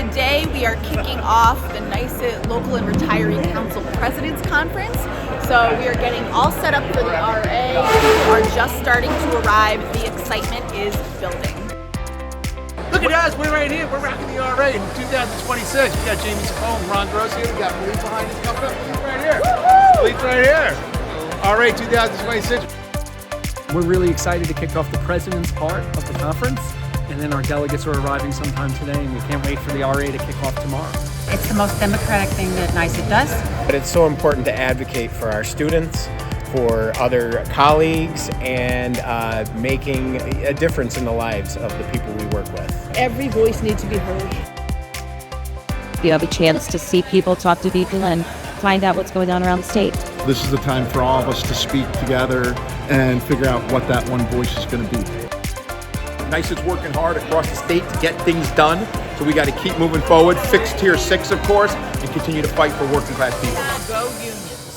Today we are kicking off the NYSUT Local and Retiree Council President's Conference. So we are getting all set up for the RA. People are just starting to arrive. The excitement is building. Look at us, we're right here. We're rocking the RA in 2026. We got Jamie Sapone, Ron Gross here. We got Police behind us coming up. Police right here. Police right here. RA 2026. We're really excited to kick off the president's part of the conference, and then our delegates are arriving sometime today, and we can't wait for the RA to kick off tomorrow. It's the most democratic thing that NYSUT does. But it's so important to advocate for our students, for other colleagues, and making a difference in the lives of the people we work with. Every voice needs to be heard. You have a chance to see people, talk to people, and find out what's going on around the state. This is the time for all of us to speak together and figure out what that one voice is going to be. NYSUT's working hard across the state to get things done, so we got to keep moving forward, fix Tier 6, of course, and continue to fight for working class people. Go Unions!